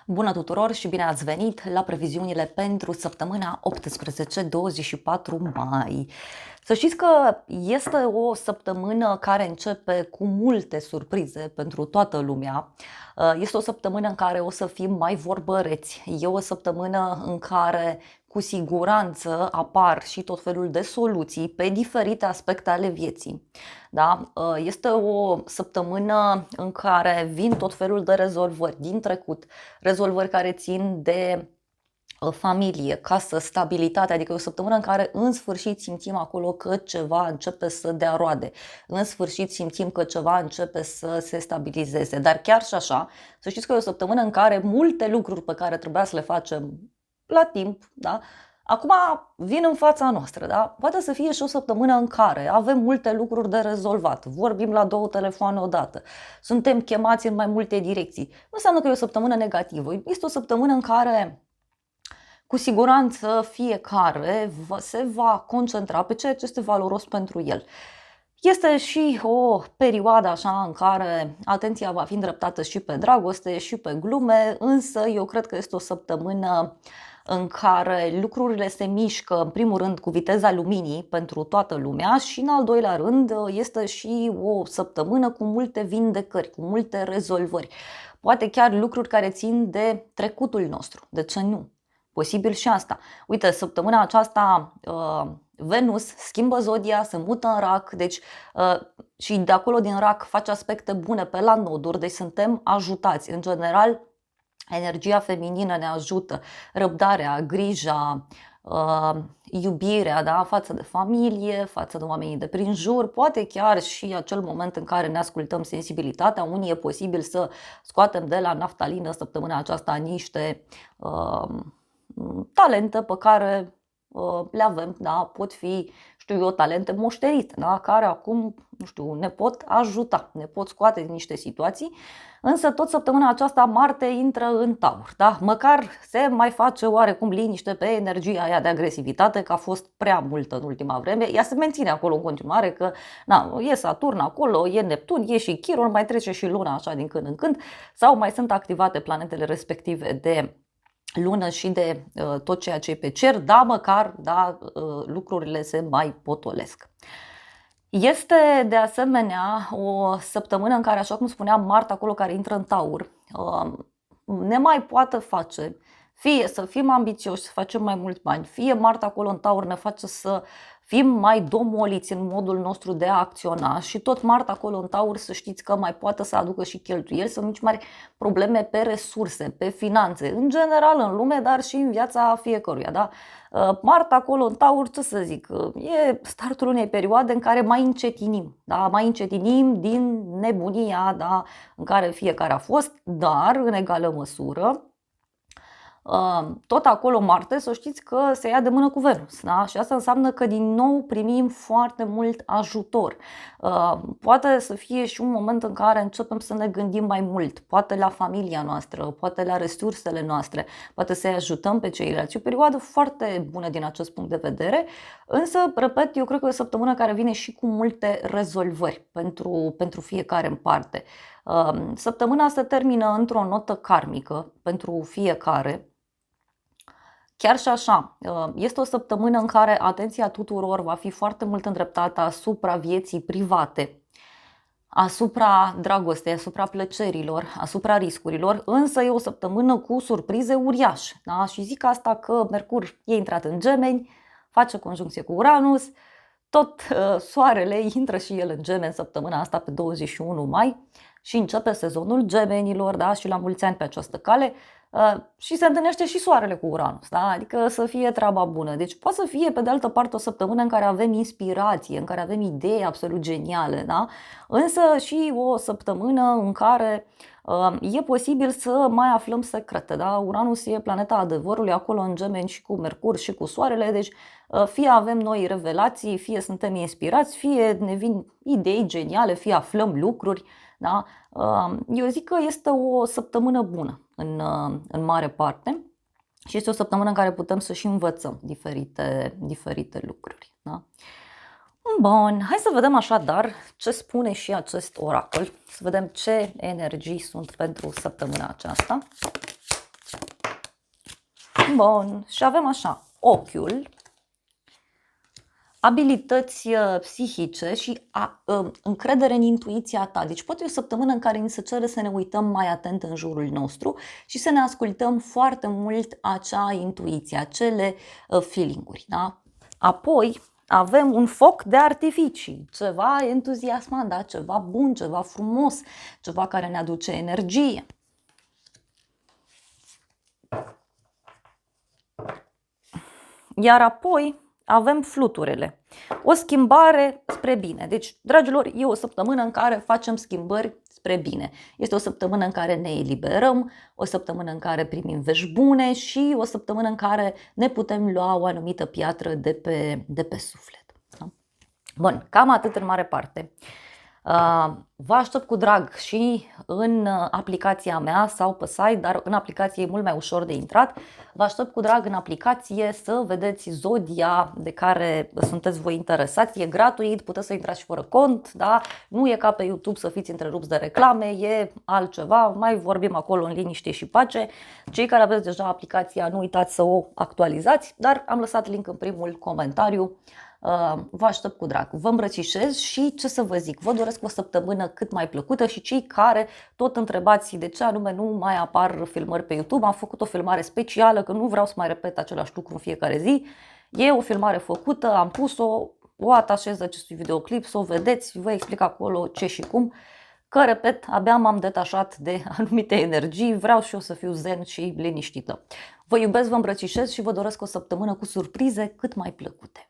Bună tuturor și bine ați venit la previziunile pentru săptămâna 18-24 mai. Să știți că este o săptămână care începe cu multe surprize pentru toată lumea. Este o săptămână în care o să fim mai vorbăreți. E o săptămână în care cu siguranță apar și tot felul de soluții pe diferite aspecte ale vieții. Da? Este o săptămână în care vin tot felul de rezolvări din trecut, rezolvări care țin de familie, casă, stabilitate, adică e o săptămână în care în sfârșit simțim acolo că ceva începe să dea roade, în sfârșit simțim că ceva începe să se stabilizeze, dar chiar și așa, să știți că e o săptămână în care multe lucruri pe care trebuia să le facem la timp, da? Acum vin în fața noastră, da? Poate să fie și o săptămână în care avem multe lucruri de rezolvat, vorbim la 2 telefoane odată, suntem chemați în mai multe direcții. Nu înseamnă că e o săptămână negativă, este o săptămână în care cu siguranță fiecare se va concentra pe ceea ce este valoros pentru el. Este și o perioadă așa în care atenția va fi îndreptată și pe dragoste și pe glume, însă eu cred că este o săptămână în care lucrurile se mișcă în primul rând cu viteza luminii pentru toată lumea și în al doilea rând este și o săptămână cu multe vindecări, cu multe rezolvări. Poate chiar lucruri care țin de trecutul nostru, de ce nu? Posibil și asta. Uite, săptămâna aceasta Venus schimbă zodia, se mută în Rac, deci și de acolo din Rac face aspecte bune pe la noduri, deci suntem ajutați. În general, energia feminină ne ajută, răbdarea, grija, iubirea, da, față de familie, față de oamenii de prin jur, poate chiar și acel moment în care ne ascultăm sensibilitatea. Unii e posibil să scoatem de la naftalină săptămâna aceasta niște talente pe care le avem, da? Pot fi, știu eu, talente moștenite, da? Care acum, nu știu, ne pot ajuta, ne pot scoate din niște situații, însă tot săptămâna aceasta Marte intră în Taur, da? Măcar se mai face oarecum liniște pe energia aia de agresivitate, că a fost prea multă în ultima vreme, ea se menține acolo în continuare, că na, e Saturn acolo, e Neptun, e și Chiron, mai trece și Luna așa din când în când, sau mai sunt activate planetele respective de lună și de tot ceea ce e pe cer, da, măcar lucrurile se mai potolesc. Este de asemenea o săptămână în care, așa cum spuneam, Marte acolo care intră în Taur, ne mai poate face fie să fim ambițioși, să facem mai mulți bani, fie Marte acolo în Taur ne face să fim mai domoliți în modul nostru de a acționa și tot Marte acolo în Taur să știți că mai poate să aducă și cheltuieli, să mici mari probleme pe resurse, pe finanțe, în general în lume, dar și în viața fiecăruia. Da? Marte acolo în Taur, ce să zic, e startul unei perioade în care mai încetinim, da? Mai încetinim din nebunia, da? În care fiecare a fost, dar în egală măsură tot acolo Marte, să știți că se ia de mână cu Venus, da? Și asta înseamnă că din nou primim foarte mult ajutor. Poate să fie și un moment în care începem să ne gândim mai mult, poate la familia noastră, poate la resursele noastre, poate să-i ajutăm pe ceilalți. E o perioadă foarte bună din acest punct de vedere, însă, repet, eu cred că e o săptămână care vine și cu multe rezolvări pentru fiecare în parte. Săptămâna se termină într-o notă karmică pentru fiecare. Chiar și așa, este o săptămână în care atenția tuturor va fi foarte mult îndreptată asupra vieții private, asupra dragostei, asupra plăcerilor, asupra riscurilor, însă e o săptămână cu surprize uriașe. Da? Și zic asta că Mercur e intrat în Gemeni, face conjuncție cu Uranus, tot Soarele intră și el în Gemeni săptămâna asta pe 21 mai și începe sezonul Gemenilor, da? Și la mulți ani pe această cale. Și se întâlnește și Soarele cu Uranus, da? Adică să fie treaba bună. Deci poate să fie pe de altă parte o săptămână în care avem inspirație, în care avem idei absolut geniale, da? Însă și o săptămână în care e posibil să mai aflăm secrete, da? Uranus e planeta adevărului acolo în Gemeni și cu Mercur și cu Soarele, deci fie avem noi revelații, fie suntem inspirați, fie ne vin idei geniale, fie aflăm lucruri, da? Eu zic că este o săptămână bună în mare parte și este o săptămână în care putem să și învățăm diferite lucruri. Da? Bun, hai să vedem așadar ce spune și acest oracol, să vedem ce energii sunt pentru săptămâna aceasta. Bun, și avem așa, ochiul, abilități psihice și încredere în intuiția ta. Deci poate fi o săptămână în care ni se cere să ne uităm mai atent în jurul nostru și să ne ascultăm foarte mult acea intuiție, acele feeling-uri. Da? Apoi avem un foc de artificii, ceva entuziasmant, da? Ceva bun, ceva frumos, ceva care ne aduce energie. Iar apoi avem fluturele. O schimbare spre bine. Deci, dragilor, e o săptămână în care facem schimbări spre bine. Este o săptămână în care ne eliberăm, o săptămână în care primim vești bune și o săptămână în care ne putem lua o anumită piatră de pe suflet. Da? Bun, cam atât în mare parte. Vă aștept cu drag și în aplicația mea sau pe site, dar în aplicație e mult mai ușor de intrat. Vă aștept cu drag în aplicație să vedeți zodia de care sunteți voi interesați. E gratuit, puteți să intrați și fără cont, da? Nu e ca pe YouTube să fiți întrerupți de reclame, e altceva, mai vorbim acolo în liniște și pace. Cei care aveți deja aplicația, nu uitați să o actualizați, dar am lăsat link în primul comentariu. Vă aștept cu drag, vă îmbrățișez și ce să vă zic, vă doresc o săptămână cât mai plăcută și cei care tot întrebați de ce anume nu mai apar filmări pe YouTube, am făcut o filmare specială, că nu vreau să mai repet același lucru în fiecare zi, e o filmare făcută, am pus-o, o atașez acestui videoclip, să o vedeți, vă explic acolo ce și cum, că repet, abia m-am detașat de anumite energii, vreau și eu să fiu zen și liniștită. Vă iubesc, vă îmbrățișez și vă doresc o săptămână cu surprize cât mai plăcute.